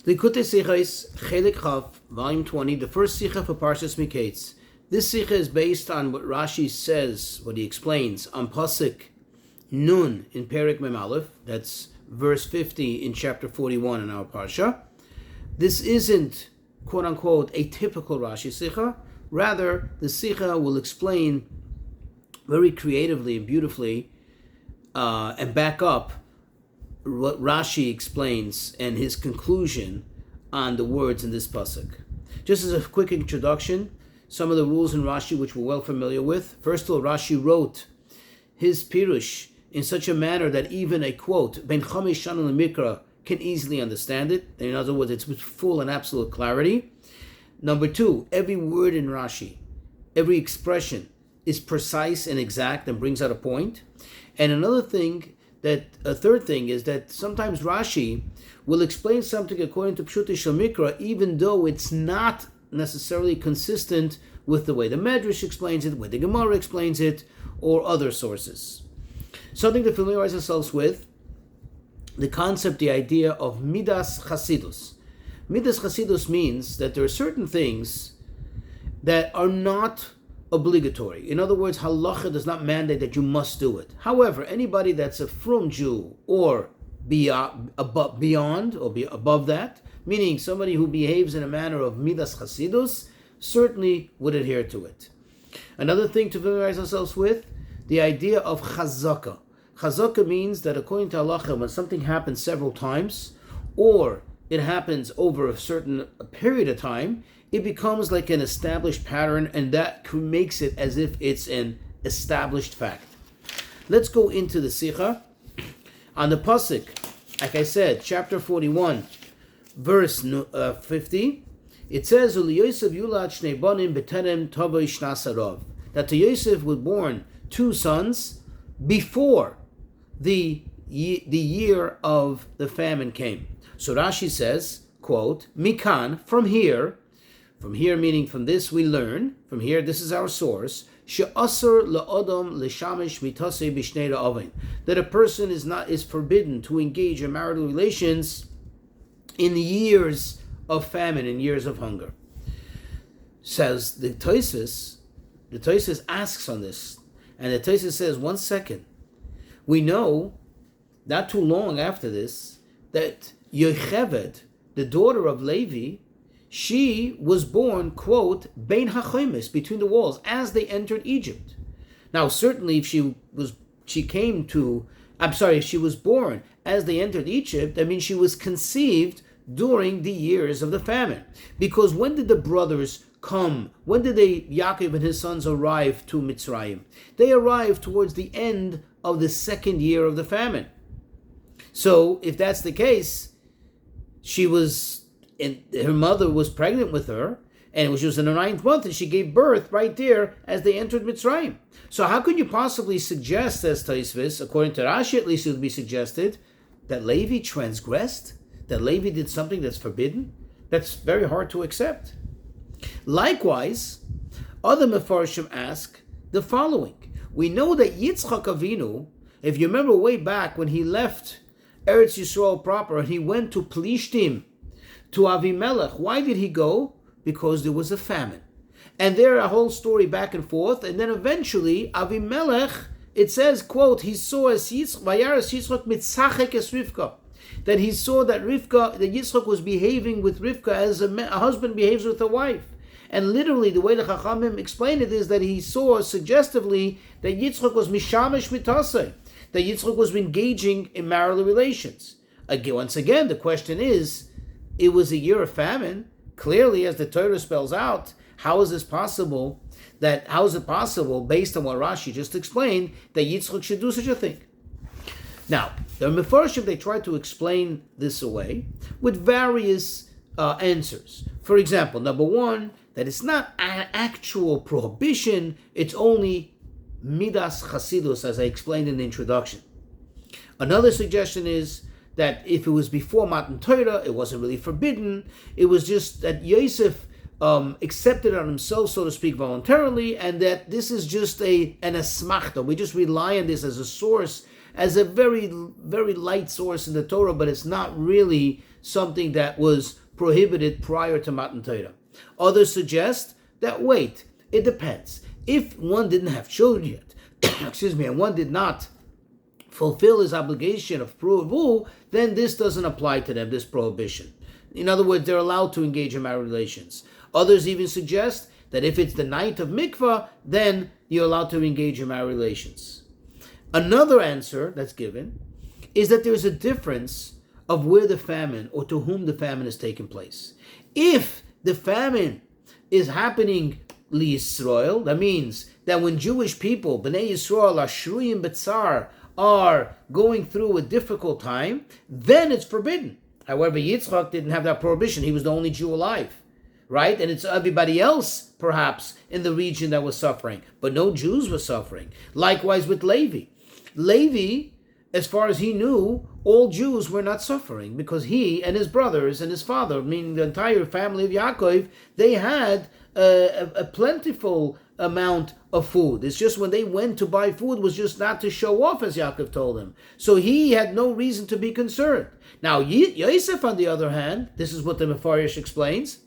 Likutei Sichos, Chelik Chav, Volume 20, the first Sicha for Parshas Miketz. This Sicha is based on what Rashi says, what he explains, on Pasuk Nun in Perek Mem Aleph, that's verse 50 in chapter 41 in our Parsha. This isn't, quote-unquote, a typical Rashi Sicha. Rather, the Sicha will explain very creatively and beautifully and back up what Rashi explains and his conclusion on the words in this pasuk. Just as a quick introduction, some of the rules in Rashi which we're well familiar with. First of all, Rashi wrote his pirush in such a manner that even a quote, Ben Chamesh Shana L'Mikra, can easily understand it. In other words, it's with full and absolute clarity. Number two, every word in Rashi, every expression is precise and exact and brings out a point. And a third thing is that sometimes Rashi will explain something according to Pshuti Shel Mikra, even though it's not necessarily consistent with the way the Medrash explains it, with the Gemara explains it, or other sources. Something to familiarize ourselves with, the concept, the idea of Midas Chasidus. Midas Chasidus means that there are certain things that are not obligatory. In other words, halacha does not mandate that you must do it. However, anybody that's a frum Jew or beyond or above that, meaning somebody who behaves in a manner of midas chasidus, certainly would adhere to it. Another thing to familiarize ourselves with, the idea of chazaka. Chazaka means that according to halacha, when something happens several times, or it happens over a certain period of time, it becomes like an established pattern, and that makes it as if it's an established fact. Let's go into the Sicha. On the Pasuk, like I said, chapter 41, verse 50, it says, that to Yosef was born two sons before the year of the famine came. So Rashi says, quote, Mikan, from here meaning from this we learn, from here, this is our source, she'asur la'odom l'shamish mitasei b'shnei ra'avin, that a person is forbidden to engage in marital relations in the years of famine, in years of hunger. Says the Tosfos asks on this, and the Tosfos says, 1 second, we know, not too long after this, that Yocheved, the daughter of Levi, she was born, quote, Bein HaChomis, between the walls, as they entered Egypt. Now, certainly, if she was born as they entered Egypt, that means she was conceived during the years of the famine. Because when did the brothers come? When did Yaakov and his sons arrive to Mitzrayim? They arrived towards the end of the second year of the famine. So, if that's the case, and her mother was pregnant with her, and she was in her 9th month, and she gave birth right there as they entered Mitzrayim. So how could you possibly suggest, says Tosfos, according to Rashi at least it would be suggested, that Levi transgressed? That Levi did something that's forbidden? That's very hard to accept. Likewise, other Mefarshim ask the following. We know that Yitzchak Avinu, if you remember way back when he left Eretz Yisrael proper, and he went to Plishtim, to Avimelech. Why did he go? Because there was a famine. And there a whole story back and forth, and then eventually Avimelech, it says, quote, he saw as Yitzchak mitzachek es Rivka, that he saw that Yitzchak was behaving with Rivka as a husband behaves with a wife. And literally, the way the Chachamim explained it is that he saw suggestively that Yitzchak was mishamish mitasei, that Yitzchak was engaging in marital relations. Once again, the question is, it was a year of famine. Clearly, as the Torah spells out, how is it possible, based on what Rashi just explained, that Yitzchak should do such a thing? Now, the Mefarshim, they try to explain this away with various answers. For example, number one, that it's not an actual prohibition, it's only midas chasidus, as I explained in the introduction. Another suggestion is that if it was before Matan Torah, it wasn't really forbidden. It was just that Yosef accepted it on himself, so to speak, voluntarily, and that this is just an asmachta. We just rely on this as a source, as a very, very light source in the Torah, but it's not really something that was prohibited prior to Matan Torah. Others suggest that, wait, it depends. If one didn't have children yet, and one did not fulfill his obligation of pruvu, then this doesn't apply to them, this prohibition. In other words, they're allowed to engage in marriage relations. Others even suggest that if it's the night of mikvah, then you're allowed to engage in marriage relations. Another answer that's given is that there's a difference of where the famine, or to whom the famine is taking place. If the famine is happening li Yisrael, that means that when Jewish people, Bnei Yisrael, are shruyim betzar, are going through a difficult time, then it's forbidden. However, Yitzchak didn't have that prohibition. He was the only Jew alive, right? And it's everybody else, perhaps, in the region that was suffering. But no Jews were suffering. Likewise with Levi. Levi, as far as he knew, all Jews were not suffering because he and his brothers and his father, meaning the entire family of Yaakov, they had a plentiful amount of food. It's just when they went to buy food was just not to show off, as Yaakov told him. So he had no reason to be concerned. Now, Yosef, on the other hand, this is what the Mefarish explains,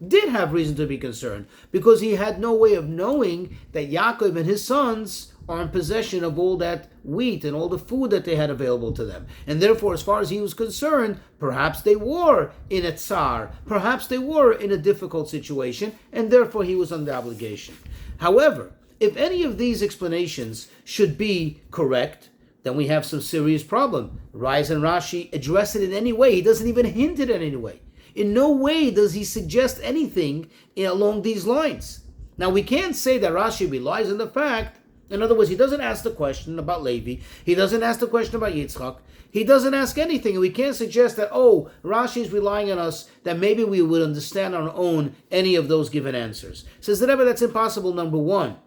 did have reason to be concerned because he had no way of knowing that Yaakov and his sons are in possession of all that wheat and all the food that they had available to them. And therefore, as far as he was concerned, perhaps they were in a tsar, perhaps they were in a difficult situation, and therefore he was under obligation. However, if any of these explanations should be correct, then we have some serious problem. Rise and Rashi address it in any way. He doesn't even hint it in any way. In no way does he suggest anything along these lines. Now, we can't say that Rashi relies on the fact, in other words, he doesn't ask the question about Levi, he doesn't ask the question about Yitzchak, he doesn't ask anything, and we can't suggest that, Rashi is relying on us, that maybe we would understand on our own any of those given answers. Says the Rebbe, that's impossible. Number one,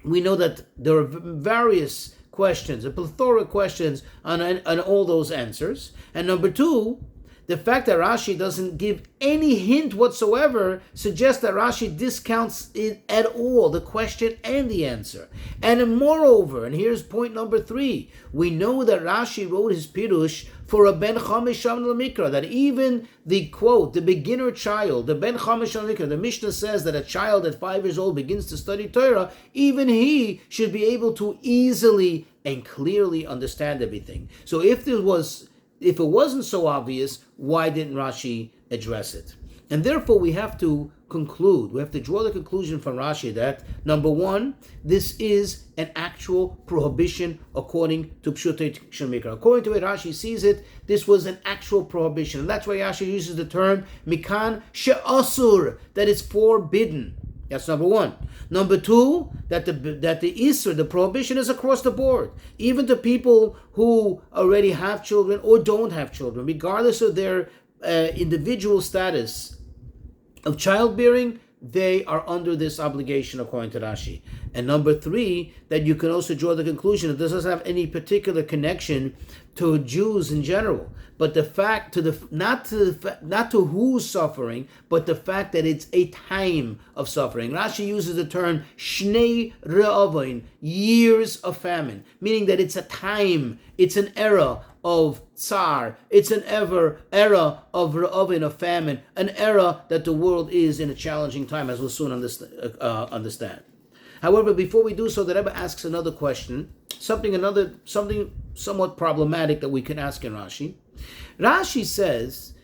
we know that there are various questions, a plethora of questions on all those answers. And number two, the fact that Rashi doesn't give any hint whatsoever suggests that Rashi discounts it at all, the question and the answer. And moreover, and here's point number three, we know that Rashi wrote his Pirush for a Ben Chamisham L'Mikra, that even the quote, the beginner child, the Ben Chamisham L'Mikra, the Mishnah says that a child at 5 years old begins to study Torah, even he should be able to easily and clearly understand everything. So if it wasn't so obvious, why didn't Rashi address it? And therefore we have to conclude, we have to draw the conclusion from Rashi that, number one, this is an actual prohibition according to Pshutei Shemikra. According to the way Rashi sees it, this was an actual prohibition. And that's why Rashi uses the term Mikan She'asur, that it's forbidden. That's number one. Number two, that the Isser, the prohibition, is across the board. Even to people who already have children or don't have children, regardless of their individual status of childbearing, they are under this obligation according to Rashi. And number three, that you can also draw the conclusion that this doesn't have any particular connection to Jews in general, but the fact not to who's suffering, but the fact that it's a time of suffering. Rashi uses the term shnei re'avin, years of famine, meaning that it's a time, it's an era of tsar, it's an era of re'avin, of famine, an era that the world is in a challenging time, as we'll soon understand. However, before we do so, the Rebbe asks another question, something somewhat problematic that we can ask in Rashi. Rashi says,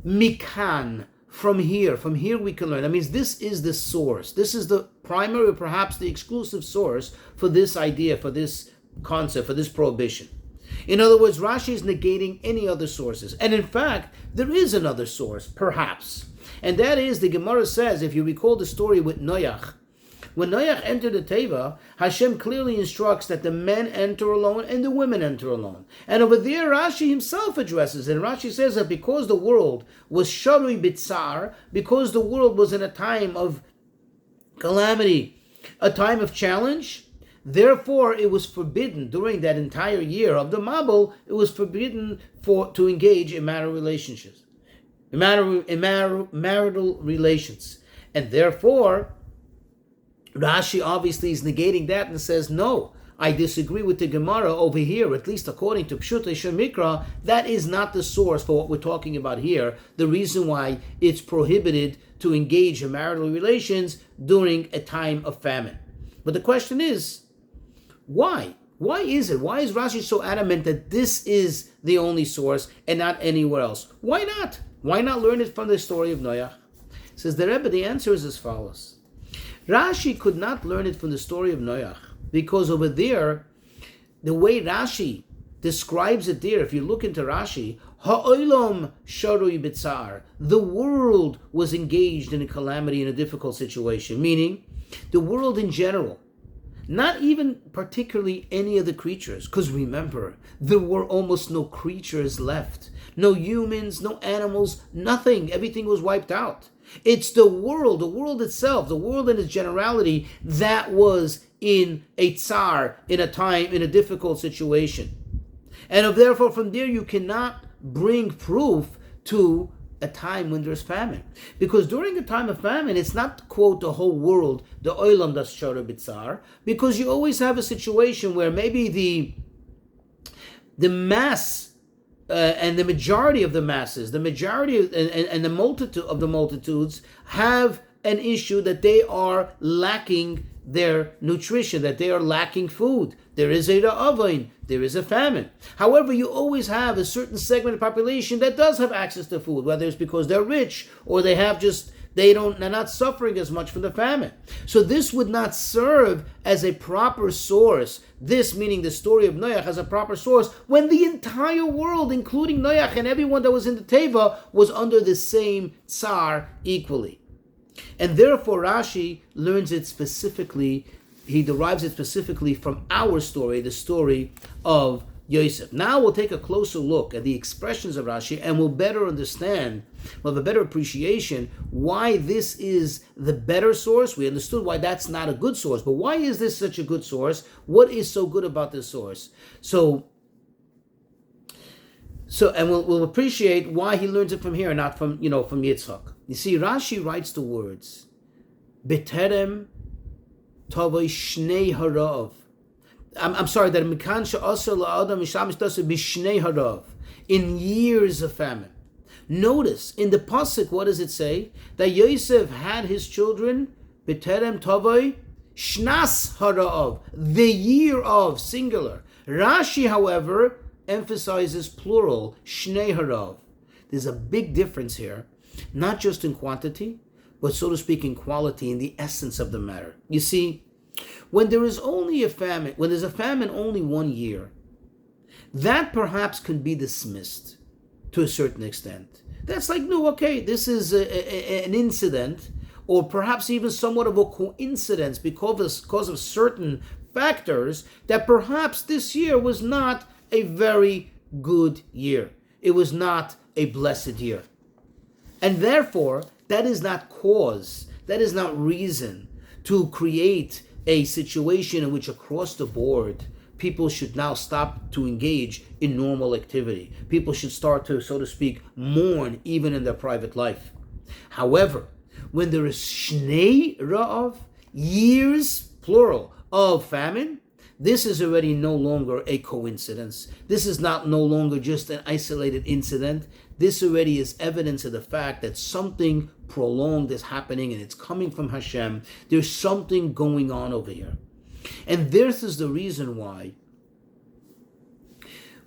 Mikan, from here we can learn. That means this is the source. This is the primary, or perhaps the exclusive source for this idea, for this concept, for this prohibition. In other words, Rashi is negating any other sources. And in fact, there is another source, perhaps. And that is, the Gemara says, if you recall the story with Noach, when Noach entered the Teva, Hashem clearly instructs that the men enter alone and the women enter alone. And over there, Rashi himself addresses it. And Rashi says that because the world was sharui bitzar, because the world was in a time of calamity, a time of challenge, therefore it was forbidden during that entire year of the Mabul, it was forbidden to engage in marital relationships, marital relations. And therefore, Rashi obviously is negating that and says, no, I disagree with the Gemara over here, at least according to Pshutei Shemikra, that is not the source for what we're talking about here. The reason why it's prohibited to engage in marital relations during a time of famine. But the question is, why? Why is it? Why is Rashi so adamant that this is the only source and not anywhere else? Why not? Why not learn it from the story of Noach? Says the Rebbe, the answer is as follows. Rashi could not learn it from the story of Noach because over there, the way Rashi describes it there, if you look into Rashi, ha'olam sharui b'tzar, the world was engaged in a calamity, in a difficult situation, meaning the world in general, not even particularly any of the creatures, because remember, there were almost no creatures left, no humans, no animals, nothing, everything was wiped out. It's the world itself, the world in its generality that was in a tsar, in a time, in a difficult situation. And therefore from there you cannot bring proof to a time when there's famine. Because during a time of famine, it's not, quote, the whole world, the oilam das shara b'tzar, because you always have a situation where maybe the mass and the majority of the masses, the majority of, and the multitude of the multitudes have an issue that they are lacking their nutrition, that they are lacking food. There is a ra'avain, there is a famine. However, you always have a certain segment of the population that does have access to food, whether it's because they're rich or they're not suffering as much from the famine. So this would not serve as a proper source. This meaning the story of Noach as a proper source when the entire world, including Noach and everyone that was in the Teva, was under the same tsar equally. And therefore Rashi learns it specifically, he derives it specifically from our story, the story of Yosef. Now we'll take a closer look at the expressions of Rashi and we'll better understand, we'll have a better appreciation why this is the better source. We understood why that's not a good source, but why is this such a good source? What is so good about this source? So and we'll appreciate why he learns it from here and not from Yitzchak. You see, Rashi writes the words, B'terem tavoi shnei harav. I'm sorry, that Mikan she'asar la'adam mishamish dasa b'shnei harav, in years of famine. Notice, in the pasuk, what does it say? That Yosef had his children, B'terem tavoi shnas harav, the year of, singular. Rashi, however, emphasizes plural, shnei harav. There's a big difference here, not just in quantity, but so to speak in quality, in the essence of the matter. You see, when there is only a famine, when there's a famine only 1 year, that perhaps can be dismissed to a certain extent. That's like, no, okay, this is an incident, or perhaps even somewhat of a coincidence because of certain factors, that perhaps this year was not a very good year. It was not a blessed year. And therefore, that is not cause, that is not reason to create a situation in which across the board, people should now stop to engage in normal activity. People should start to, so to speak, mourn even in their private life. However, when there is shnei ra'av, years, plural, of famine, this is already no longer a coincidence. This is no longer just an isolated incident. This already is evidence of the fact that something prolonged is happening and it's coming from Hashem. There's something going on over here. And this is the reason why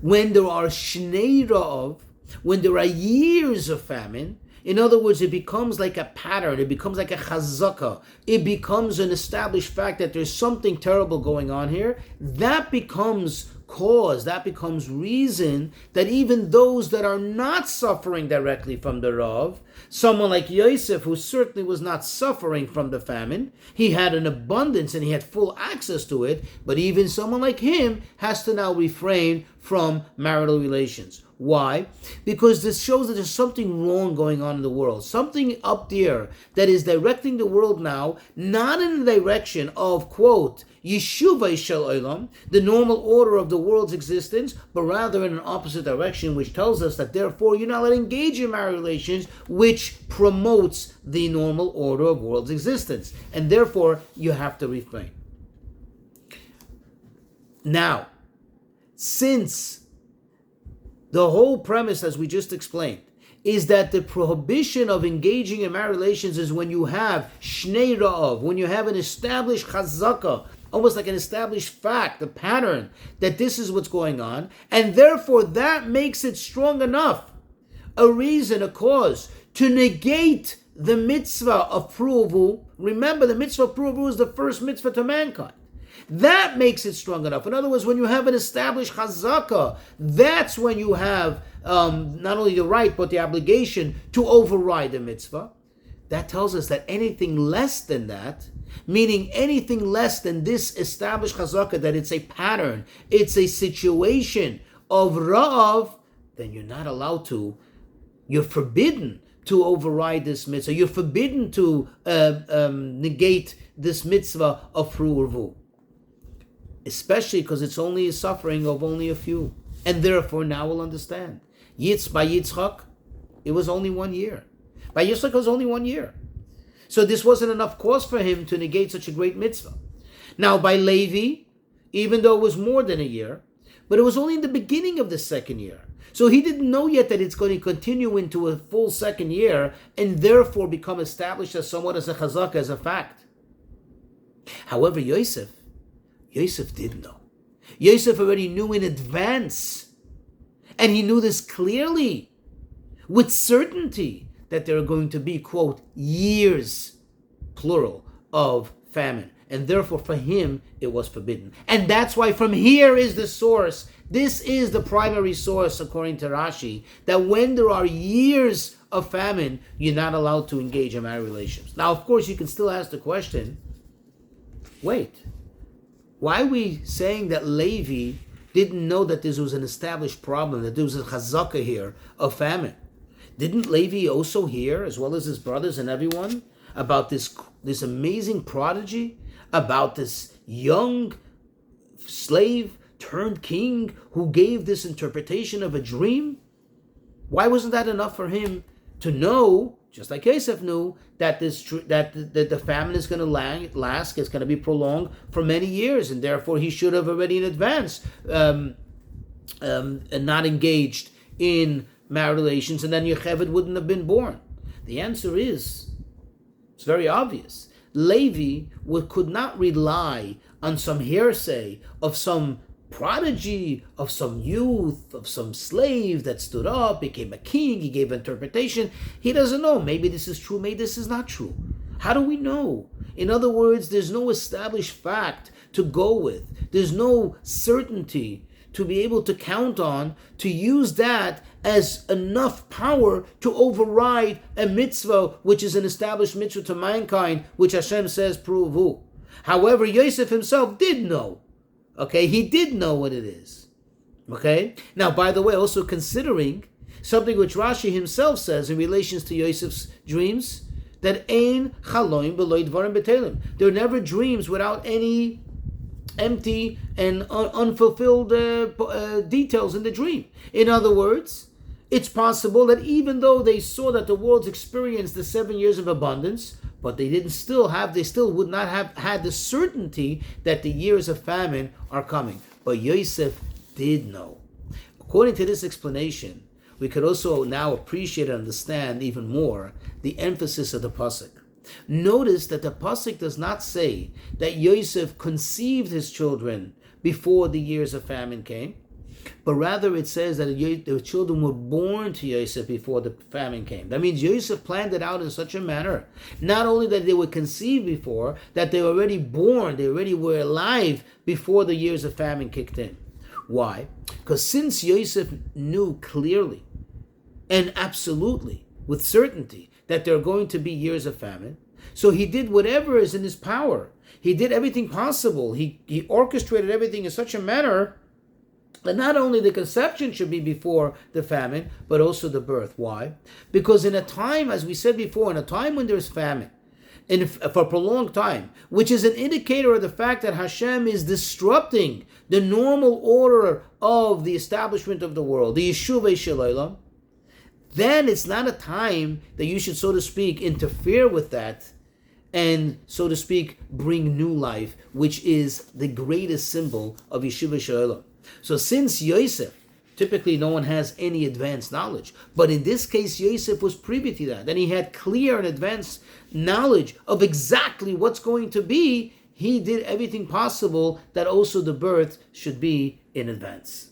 when there are shnei ra'av, when there are years of famine, in other words, it becomes like a pattern, it becomes like a chazaka, it becomes an established fact that there's something terrible going on here. That becomes cause, that becomes reason that even those that are not suffering directly from the Rav, someone like Yosef, who certainly was not suffering from the famine, he had an abundance and he had full access to it, but even someone like him has to now refrain from marital relations. Why? Because this shows that there's something wrong going on in the world. Something up there that is directing the world now, not in the direction of, quote, Yeshuvah Shel Olam, the normal order of the world's existence, but rather in an opposite direction, which tells us that therefore you're not allowed to engage in marriage relations, which promotes the normal order of world's existence. And therefore you have to refrain. Now, since the whole premise, as we just explained, is that the prohibition of engaging in marriage relations is when you have shnei ra'av, when you have an established chazaka, almost like an established fact, a pattern, that this is what's going on, and therefore that makes it strong enough, a reason, a cause, to negate the mitzvah of pruvu. Remember, the mitzvah of pruvu is the first mitzvah to mankind. That makes it strong enough. In other words, when you have an established chazaka, that's when you have not only the right, but the obligation to override the mitzvah. That tells us that anything less than that, meaning anything less than this established chazaka, that it's a pattern, it's a situation of ra'av, then you're not allowed to, you're forbidden to override this mitzvah. You're forbidden to negate this mitzvah of pruvu. Especially because it's only a suffering of only a few. And therefore now we'll understand. By Yitzchak, it was only 1 year. By Yitzchak, it was only 1 year. So this wasn't enough cause for him to negate such a great mitzvah. Now by Levi, even though it was more than a year, but it was only in the beginning of the second year. So he didn't know yet that it's going to continue into a full second year and therefore become established as somewhat as a chazaka, as a fact. However, Yosef did know. Yosef already knew in advance, and he knew this clearly, with certainty, that there are going to be, quote, years, plural, of famine. And therefore, for him, it was forbidden. And that's why from here is the source. This is the primary source, according to Rashi, that when there are years of famine, you're not allowed to engage in marriage relations. Now, of course, you can still ask the question, wait, why are we saying that Levi didn't know that this was an established problem, that there was a chazaka here of famine? Didn't Levi also hear, as well as his brothers and everyone, about this amazing prodigy, about this young slave turned king who gave this interpretation of a dream? Why wasn't that enough for him to know, just like Yosef knew, that the famine is going to last, it's going to be prolonged for many years, and therefore he should have already in advance not engaged in marriage relations, and then Yocheved wouldn't have been born? The answer is, it's very obvious. Levi could not rely on some hearsay of some prodigy, of some youth, of some slave that stood up, became a king, he gave interpretation. He doesn't know. Maybe this is true, maybe this is not true. How do we know? In other words, there's no established fact to go with. There's no certainty to be able to count on, to use that as enough power to override a mitzvah, which is an established mitzvah to mankind, which Hashem says, pruvu. However, Yosef himself did know. Okay, he did know what it is. Okay? Now, by the way, also considering something which Rashi himself says in relations to Yosef's dreams, that ein chaloim b'lo dvarim b'telim. There are never dreams without any empty and unfulfilled details in the dream. In other words, it's possible that even though they saw that the world's experienced the 7 years of abundance, but they still would not have had the certainty that the years of famine are coming. But Yosef did know. According to this explanation, we could also now appreciate and understand even more the emphasis of the pasuk. Notice that the pasuk does not say that Yosef conceived his children before the years of famine came, but rather it says that the children were born to Yosef before the famine came. That means Yosef planned it out in such a manner, not only that they were conceived before, that they were already born, they already were alive before the years of famine kicked in. Why? Because since Yosef knew clearly and absolutely, with certainty, that there are going to be years of famine, so he did whatever is in his power. He did everything possible. He orchestrated everything in such a manner that not only the conception should be before the famine, but also the birth. Why? Because in a time, as we said before, in a time when there's famine, for a prolonged time, which is an indicator of the fact that Hashem is disrupting the normal order of the establishment of the world, the Yeshuvah Shalaylam, then it's not a time that you should, so to speak, interfere with that and, so to speak, bring new life, which is the greatest symbol of Yeshiva Shalom. So since Yosef, typically no one has any advanced knowledge, but in this case Yosef was privy to that, and he had clear and advanced knowledge of exactly what's going to be, he did everything possible that also the birth should be in advance.